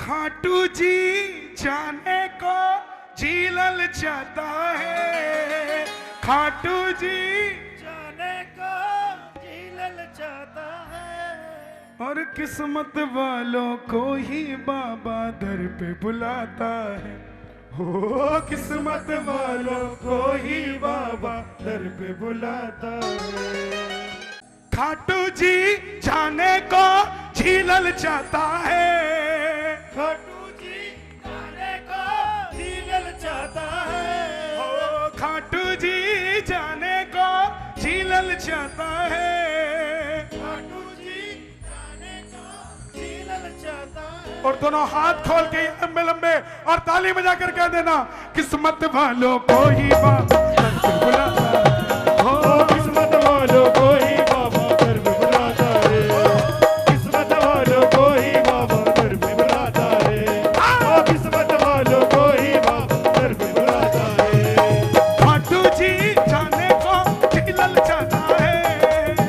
खाटू जी जाने को झीलल चाहता है, खाटू जी जाने को झीलल चाहता है, और किस्मत वालों को ही बाबा दर पे बुलाता है। हो किस्मत वालों को ही बाबा दर पे बुलाता है। खाटू जी जाने को झीलल चाहता है, खाटू जी जाने को झीलल चाहता है, हो खाटू जी जाने को झीलल चाहता है, खाटू जी जाने को झीलल चाहता है। और दोनों हाथ खोल के लंबे लंबे और ताली बजा कर कह देना, किस्मत वालों को ही बाबा दर पे बुलाता है। हो किस्मत वालों को ही बाबा दर पे बुलाता है, किस्मत वालों को ही बाबा दर पे बुलाता है, ओ किस्मत वालों को ही बाबा दर पे बुलाता है। खाटू जी जाने को झीलल चाहता है,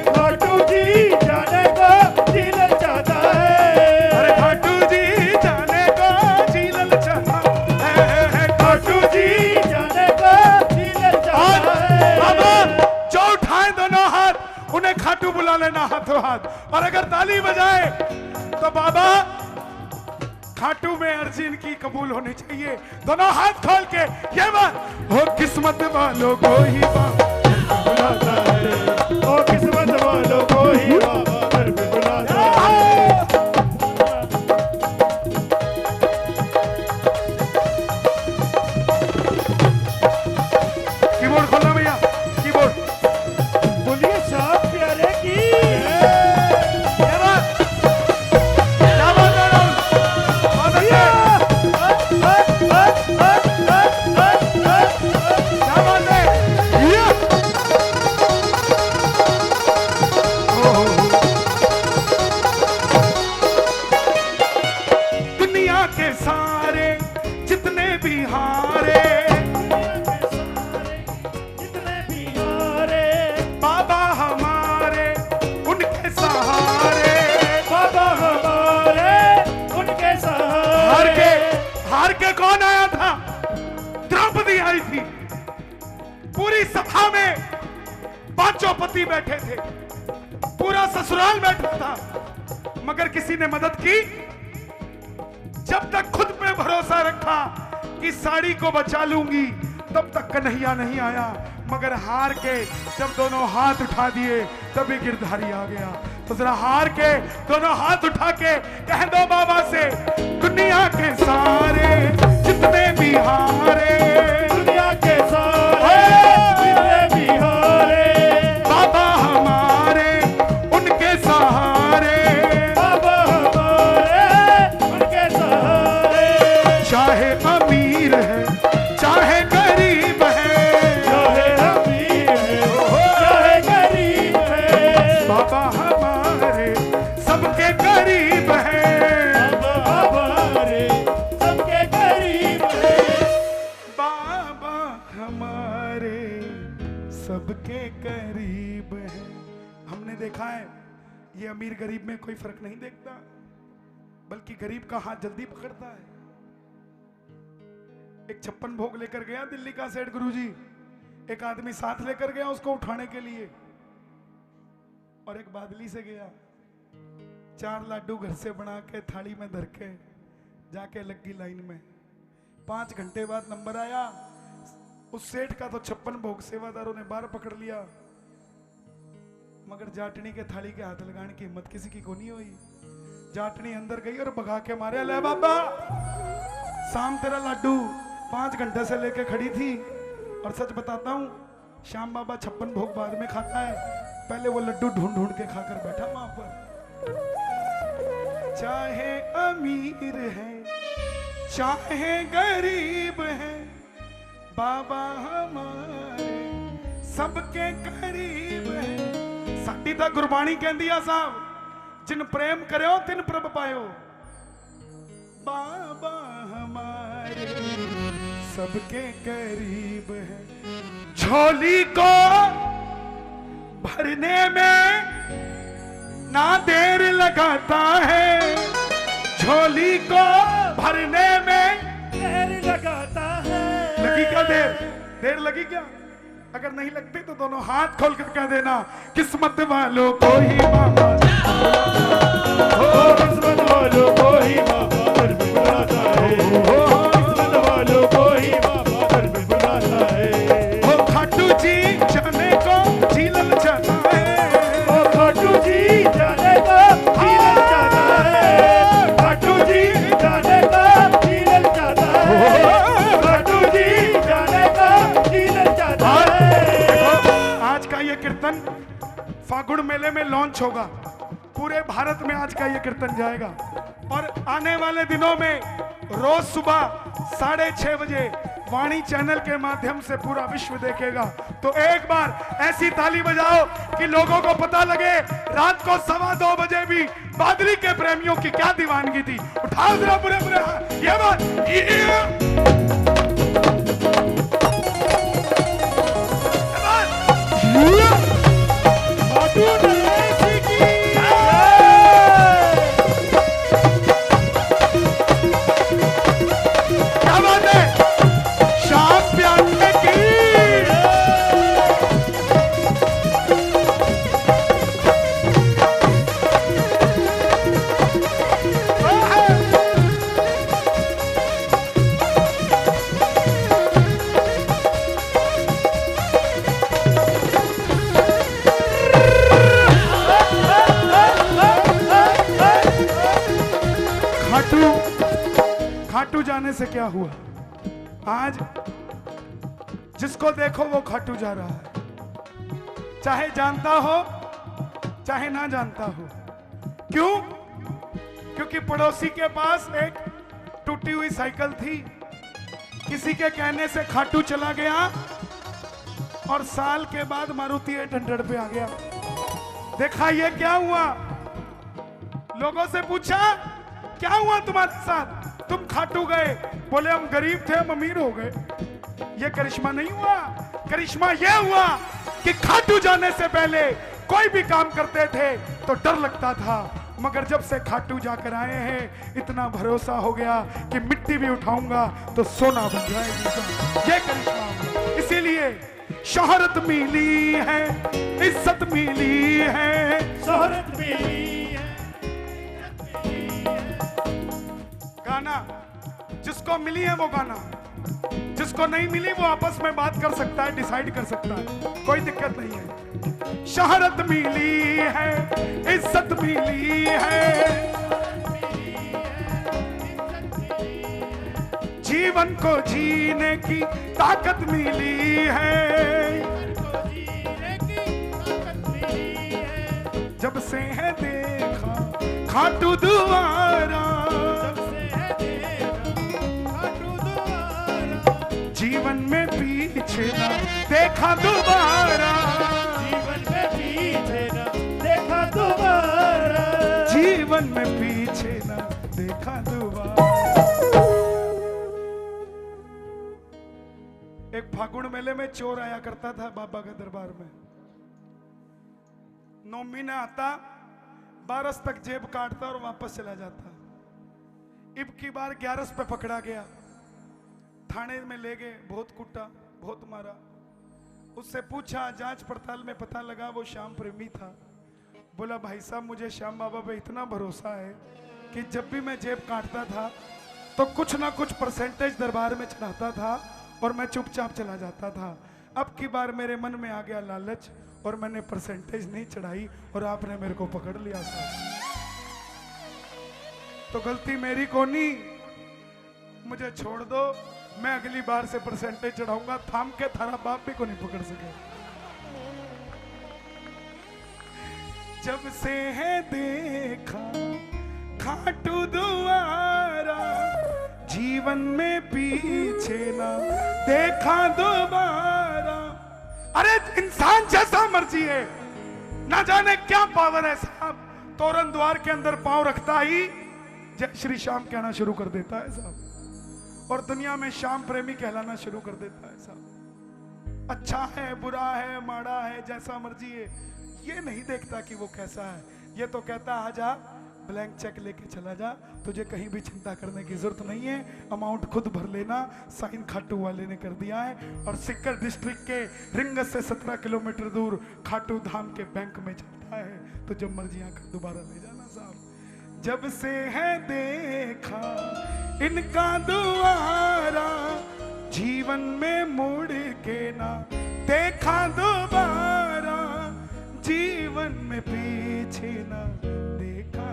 खाटू जी जाने को झीलल चाहता है, अरे खाटू जी जाने को झीलल चाहता है, खाटू जी जाने को झीलल चाहता है। बाबा जो उठाए दोनों हाथ उन्हें खाटू बुला लेना हाथों हाथ, और अगर ताली बजाए तो बाबा खाटू में अर्जी इनकी कबूल होनी चाहिए। दोनों हाथ खोल के ये बात, हो किस्मत वालों को ही बाबा बुलाता है, ओ किस्मत वालों को ही बाबा दर पे बुलाता है। कीबोर्ड खोलना भैया, कीबोर्ड। बोलिए साहब प्यारे की क्या बात, क्या बात है राहुल? बहुत अच्छे, क्या बात है ये? दुनिया के सारे जितने भी हारे, जितने भी हारे, बाबा हमारे उनके सहारे। बाबा हमारे उनके सहारे। हार के कौन आया था? द्रौपदी आई थी। पूरी सभा में पांचों पति बैठे थे, पूरा ससुराल बैठा था, मगर किसी ने मदद की? जब तक खुद पे भरोसा रखा कि साड़ी को बचा लूंगी, तब तक कन्हैया नहीं आया। मगर हार के जब दोनों हाथ उठा दिए तभी गिरधारी आ गया। तो जरा हार के दोनों हाथ उठा के कह दो बाबा से, दुनिया के सारे जितने भी हारे, दुनिया के सारे जितने भी हारे, बाबा हमारे उनके सहारे। बाबा हमारे उनके सहारे। चाहे अमीर है चाहे गरीब है, चाहे अमीर है चाहे गरीब है, बाबा हमारे सबके करीब है, बाबा हमारे सबके करीब है, बाबा हमारे सबके करीब है। हमने देखा है ये अमीर गरीब में कोई फर्क नहीं देखता, बल्कि गरीब का हाथ जल्दी पकड़ता है। एक 56 भोग लेकर गया दिल्ली का सेठ गुरुजी, एक आदमी साथ लेकर गया उसको उठाने के लिए, और एक बादली से गया। 4 लाडू घर से बना के थाली में धर के जाके लग गई लाइन में। 5 घंटे बाद नंबर आया। उस सेठ का तो 56 भोग सेवादारों ने बार पकड़ लिया, मगर जाटनी के थाली के हाथ लगाने की हिम्मत किसी की को नहीं हुई। जाटनी अंदर गई और भगा के मारे, ले बाबा शाम तेरा लाडू 5 घंटे से लेके खड़ी थी, और सच बताता हूँ श्याम बाबा 56 भोग बाद में खाता है, पहले वो लड्डू ढूंढ ढूंढ के खाकर बैठा वहां पर। चाहे अमीर है चाहे गरीब है, बाबा हमारे सबके करीब है। साडी तां गुरबाणी कहंदी आ साहब, जिन प्रेम करो तिन प्रभ पायो। बाबा हमारे सबके करीब है। झोली को भरने में ना देर लगाता है, झोली को भरने में देर लगाता है। लगी क्या देर? देर लगी क्या? अगर नहीं लगती तो दोनों हाथ खोल कर कह देना, किस्मत वालों को ही बाबा, ओ किस्मत वालों को ही बाबा घर में बुलाता है। ओ किस्मत वालों को ही बाबा घर में बुलाता है। ओ खाटू जी जाने को झीलल जाना है। ओ खाटू जी जाने का झीलल जाता है। खाटू जी जाने का झीलल जाता है। खाटू जी जाने का झीलल जाता है। आज का ये कीर्तन फागुन मेले में लॉन्च होगा। पूरे भारत में आज का ये कीर्तन जाएगा और आने वाले दिनों में रोज सुबह 6:30 बजे वाणी चैनल के माध्यम से पूरा विश्व देखेगा। तो एक बार ऐसी ताली बजाओ कि लोगों को पता लगे रात को 2:15 बजे भी बादली के प्रेमियों की क्या दीवानगी थी। उठाओ जरा पूरे पूरे हाथ। ये बात क्या बात है? शाम प्यारे की खाटू जाने से क्या हुआ? आज जिसको देखो वो खाटू जा रहा है, चाहे जानता हो चाहे ना जानता हो। क्यों? क्योंकि पड़ोसी के पास एक टूटी हुई साइकिल थी, किसी के कहने से खाटू चला गया और साल के बाद मारुति 800 पे आ गया। देखा ये क्या हुआ? लोगों से पूछा क्या हुआ तुम्हारे साथ, तुम खाटू गए? बोले हम गरीब थे, हम अमीर हो गए। ये करिश्मा नहीं हुआ। करिश्मा ये हुआ कि खाटू जाने से पहले कोई भी काम करते थे तो डर लगता था, मगर जब से खाटू जाकर आए हैं इतना भरोसा हो गया कि मिट्टी भी उठाऊंगा तो सोना बन जाएगी। ये करिश्मा हुआ। इसीलिए शोहरत मिली है, इज्जत मिली है, शोहरत मिली है। गाना जिसको मिली है वो गाना, जिसको नहीं मिली वो आपस में बात कर सकता है, डिसाइड कर सकता है, कोई दिक्कत नहीं है। शोहरत मिली है, इज्जत मिली है, जीवन को जीने की ताकत मिली है। जब से है देखा खाटू दुआरा, जीवन में पीछे ना देखा दोबारा, जीवन में पीछे ना देखा दोबारा, जीवन में पीछे ना देखा दोबारा। एक फागुन मेले में चोर आया करता था बाबा के दरबार में। 9 महीने आता, 12 तक जेब काटता और वापस चला जाता। इब की बार 11 पे पकड़ा गया, थाने में ले गए, बहुत कुटा, बहुत मारा। उससे पूछा, जांच पड़ताल में पता लगा वो श्याम प्रेमी था। बोला भाई साहब मुझे श्याम बाबा पे इतना भरोसा है कि जब भी मैं जेब काटता था तो कुछ ना कुछ परसेंटेज दरबार में चढ़ाता था और मैं चुपचाप चला जाता था। अब की बार मेरे मन में आ गया लालच और मैंने परसेंटेज नहीं चढ़ाई और आपने मेरे को पकड़ लिया साहब। तो गलती मेरी को नहीं, मुझे छोड़ दो, मैं अगली बार से परसेंटेज चढ़ाऊंगा। थाम के थारा बाप भी को नहीं पकड़ सके। जब से है देखा खाटू दुआरा, जीवन में पीछे ना देखा दोबारा। अरे इंसान जैसा मर्जी है, ना जाने क्या पावर है साहब, तोरण द्वार के अंदर पांव रखता ही जय श्री श्याम कहना शुरू कर देता है साहब, और दुनिया में श्याम प्रेमी कहलाना शुरू कर देता है साहब। अच्छा है, बुरा है, माड़ा है, जैसा मर्जी है, ये नहीं देखता कि वो कैसा है। ये तो कहता आजा ब्लैंक चेक लेके चला जा, तुझे कहीं भी चिंता करने की जरूरत नहीं है, अमाउंट खुद भर लेना, साइन खाटू वाले ने कर दिया है। और सिक्कर डिस्ट्रिक्ट के रिंगत से 17 किलोमीटर दूर खाटू धाम के बैंक में चलता है, तो जब मर्जी आकर दोबारा ले जाना साहब। जब से है देखा इनका दुआरा, जीवन में मुड़ के ना देखा दोबारा, जीवन में पीछे ना देखा।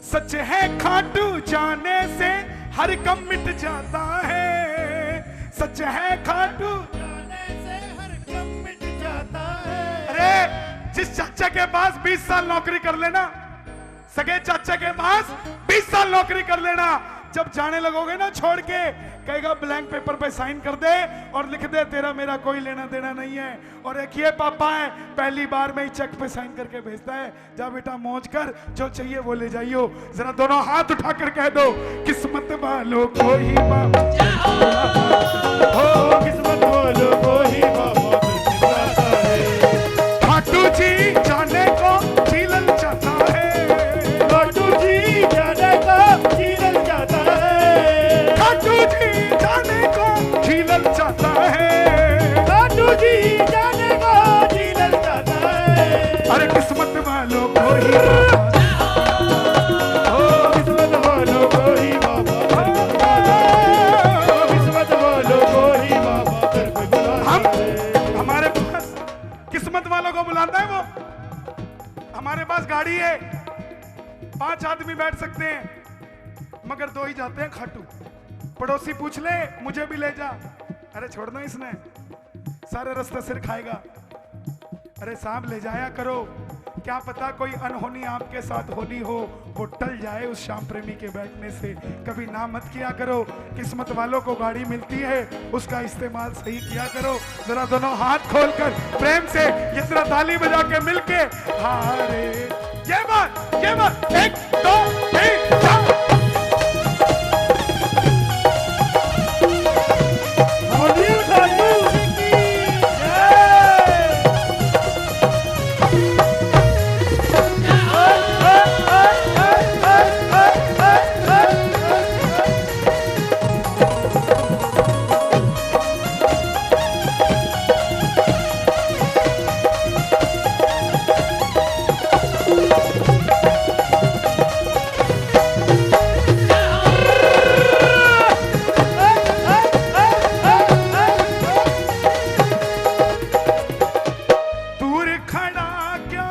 सच है खाटू जाने से हर गम मिट जाता है, सच है खाटू जाने से हर गम मिट जाता है। अरे जिस चाचा के पास 20 साल नौकरी कर लेना, सगे चाचा के पास 20 साल नौकरी कर लेना, जब जाने लगोगे ना छोड़ के, कहेगा ब्लैंक पेपर पे साइन कर दे और लिख दे तेरा मेरा कोई लेना देना नहीं है। और एक ये पापा है, पहली बार में ही चेक पे साइन करके भेजता है, जा बेटा मौज कर, जो चाहिए वो ले जाइयो। जरा दोनों हाथ उठाकर कह दो, किस्मत वालों को ही बाबा हो, किस्मत वालों को ही बाबा दर्द बुलाता है। खाटू जी जाने को झीलन चाहता है, खाटू जी जाने को झीलन जाता है। खाटू जी जाने को झीलन चाहता है, खाटू जी जाने को झीलन जाता है। अरे किस्मत वालों को ही बाबा, हो, किस्मत वालों को ही बाबा दर्द बुलाता है। किस्मत वालों को ही बाबा दर्द बुलाता है। हमारे पास किस्मत वालों को बुलाता है वो। हमारे पास गाड़ी है, 5 आदमी बैठ सकते हैं, मगर 2 ही जाते हैं खाटू। पड़ोसी पूछ ले मुझे भी ले जा, अरे छोड़ना इसने, सारे रास्ते सिर खाएगा। अरे साहब ले जाया करो, क्या पता कोई अनहोनी आपके साथ होनी हो, वो टल जाए उस श्याम प्रेमी के बैठने से। कभी ना मत किया करो, किस्मत वालों को गाड़ी मिलती है, उसका इस्तेमाल सही किया करो। जरा दोनों हाथ खोलकर प्रेम से ये जरा ताली बजा के मिलके, हारे ये बात 1 2 3 4। मोदी खाटू की जय। दूर खड़ा क्या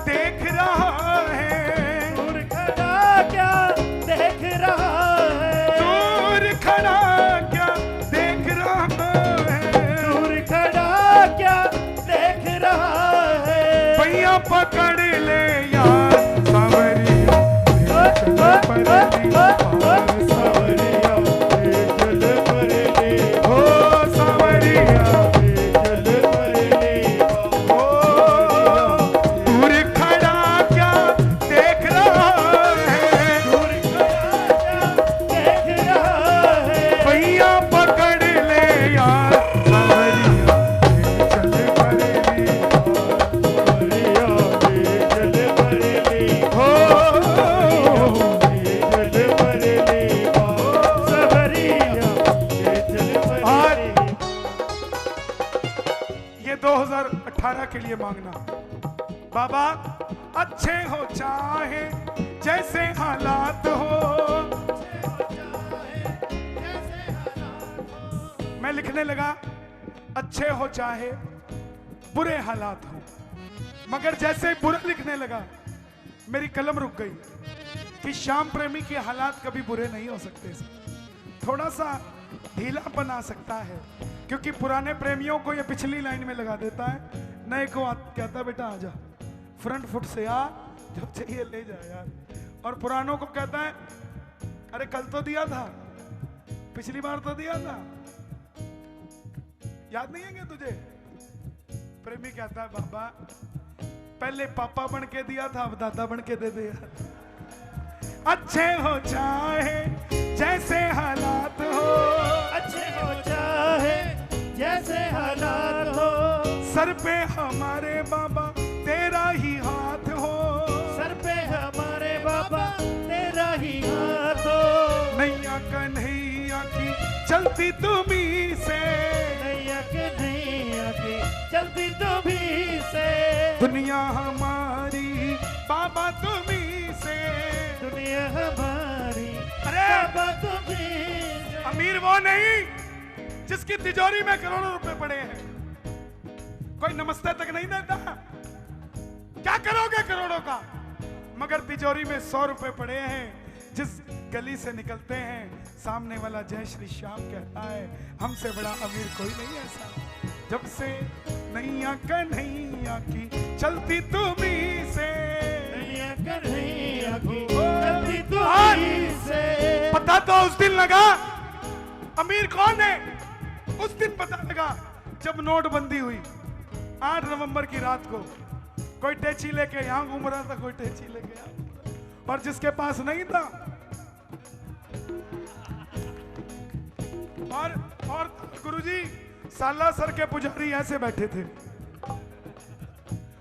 देख रहा है, दूर खड़ा क्या देख रहा है। दूर खड़ा क्या देख रहा है, दूर खड़ा क्या देख रहा है। भैया पकड़ ले यार सावरिया, चल परली पार सावरिया चल परली हो सावरिया, चल परली हो दूर खड़ा क्या देख रहा है, दूर खड़ा क्या देख रहा है। भैया पकड़ ले यार सावरिया, चल परली सावरिया चल परली हो चल परली सावरिया चल परली। ये 2018 के लिए मांगना, बाबा अच्छे हो चाहे जैसे हालात हो। मैं लिखने लगा, अच्छे हो चाहे बुरे हालात हो, मगर जैसे बुरा लिखने लगा मेरी कलम रुक गई कि श्याम प्रेमी के हालात कभी बुरे नहीं हो सकते। थोड़ा सा ढीलापन आ सकता है, क्योंकि पुराने प्रेमियों को ये पिछली लाइन में लगा देता है, नए को कहता बेटा आजा, फ्रंट फुट से आ, जब चाहिए ले जा यार। और पुरानों को कहता है अरे कल तो दिया था, पिछली बार तो दिया था, याद नहीं है क्या तुझे? प्रेमी कहता है बाबा पहले पापा बन के दिया था, अब दादा बन के दे दे यार। अच्छे हो चाहे जैसे हालात हो, अच्छे हो चाहे जैसे हालात हो। सर पे हमारे बाबा तेरा ही हाथ हो, सर पे हम चलती तुम्ही से, नैया कन्हैया की चलती तुम्ही से, दुनिया हमारी बाबा तुम्ही से। दुनिया हमारी अरे बाबा तुम्ही से। अमीर वो नहीं जिसकी तिजोरी में करोड़ों रुपए पड़े हैं, कोई नमस्ते तक नहीं देता। क्या करोगे करोड़ों का, मगर तिजोरी में 100 रुपए पड़े हैं। जिस गली से निकलते हैं सामने वाला जय श्री श्याम कहता है, हमसे बड़ा अमीर कोई नहीं ऐसा। जब से नैया कन्हैया की चलती तुम्ही से, नैया कन्हैया की चलती तुम्ही से। पता तो उस दिन लगा अमीर कौन है, उस दिन पता लगा जब नोटबंदी हुई 8 नवंबर की रात को। कोई टेची लेके यहां घूम रहा था, कोई टेची लेके यहां घूम रहा था। और जिसके पास नहीं था और गुरुजी सालासर के पुजारी ऐसे बैठे थे,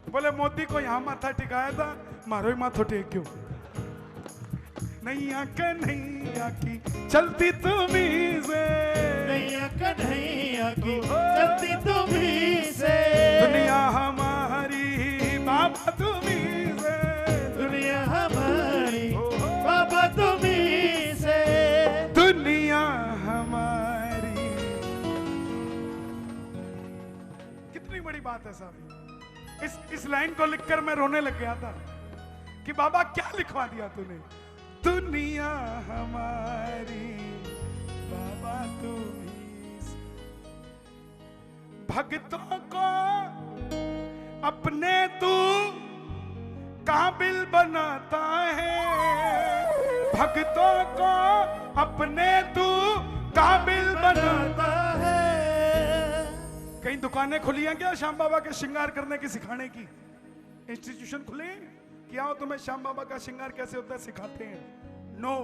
बोले मोदी को यहां माथा टिकाया था, मारो ही माथो टेक क्यों। नैया कन्हैया की चलती तुम्ही से, नैया कन्हैया की चलती तुम्ही से। दुनिया हमारी बाबा तुम्ही से, दुनिया हमारी बाबा तुम्ही से। दुनिया हमारी। कितनी बड़ी बात है साहब। इस लाइन को लिखकर मैं रोने लग गया था कि बाबा क्या लिखवा दिया तूने। दुनिया हमारी बाबा तुम्ही से। भक्तों को अपने तू काबिल बनाता है, भक्तों को अपने तू काबिल बनाता है। कहीं दुकानें खुली हैं क्या श्याम बाबा के श्रृंगार करने की, सिखाने की? इंस्टीट्यूशन खुले हैं क्या? हो तुम्हें श्याम बाबा का श्रृंगार कैसे होता है सिखाते हैं? नो।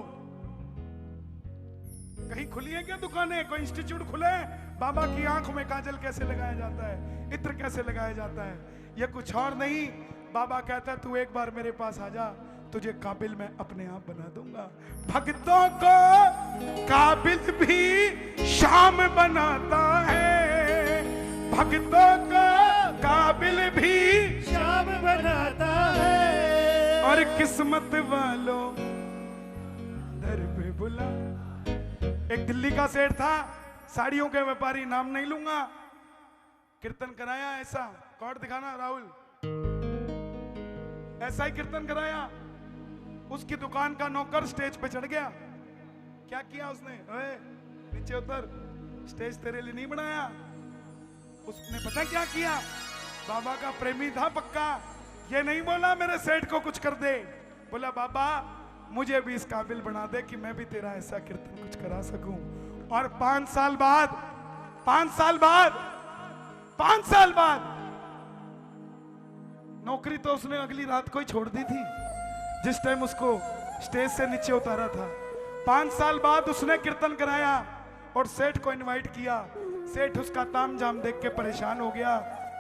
कहीं खुली है क्या दुकानें, कोई इंस्टीट्यूट खुले हैं? बाबा की आंख में काजल कैसे लगाया जाता है, इत्र कैसे लगाया जाता है? ये कुछ और नहीं। बाबा कहता है तू एक बार मेरे पास आ जा, तुझे काबिल मैं अपने आप बना दूंगा। भक्तों को काबिल भी शाम बनाता है, भक्तों को काबिल भी शाम बनाता है। और किस्मत वालों दर पे बुला। एक दिल्ली का सेठ था, साड़ियों के व्यापारी, नाम नहीं लूंगा, कीर्तन कराया ऐसा। कार्ड दिखाना राहुल, ऐसा ही कीर्तन कराया। उसकी दुकान का नौकर स्टेज पे चढ़ गया। क्या किया उसने? ओए नीचे उतर, स्टेज तेरे लिए नहीं बनाया। उसने पता क्या किया? बाबा का प्रेमी था पक्का। ये नहीं बोला मेरे सेठ को कुछ कर दे, बोला बाबा मुझे भी इस काबिल बना दे कि मैं भी तेरा ऐसा कीर्तन कुछ करा सकूं। और 5 साल बाद नौकरी तो उसने अगली रात को ही छोड़ दी थी जिस टाइम उसको स्टेज से नीचे उतारा था। 5 साल बाद उसने कीर्तन कराया और सेठ को इनवाइट किया। सेठ उसका तामझाम देख के परेशान हो गया,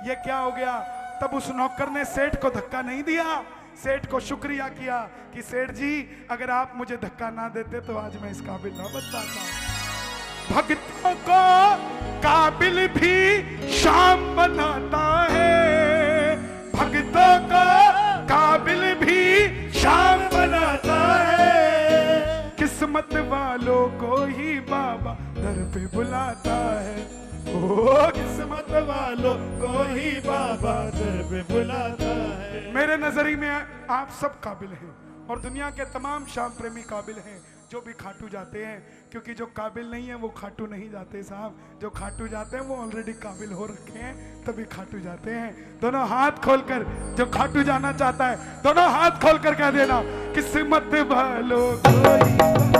ये क्या हो गया? तब उस नौकर ने सेठ को धक्का नहीं दिया, सेठ को शुक्रिया किया कि सेठ जी अगर आप मुझे धक्का ना देते तो आज मैं इस काबिल ना बन पाता। भक्तों को काबिल भी शाम बनाता है, भक्तों को काबिल भी शाम बनाता है। किस्मत वालों को ही बाबा दर पे बुलाता है। ओ किस्मत वालों को ही बाबा दर पे बुलाता है। मेरे नजरिए में आप सब काबिल हैं और दुनिया के तमाम श्याम प्रेमी काबिल हैं जो भी खाटू जाते हैं, क्योंकि जो काबिल नहीं है वो खाटू नहीं जाते साहब। जो खाटू जाते हैं वो ऑलरेडी काबिल हो रखे हैं तभी खाटू जाते हैं। दोनों हाथ खोलकर, जो खाटू जाना चाहता है दोनों हाथ खोलकर कह देना किस्मत वालों को ही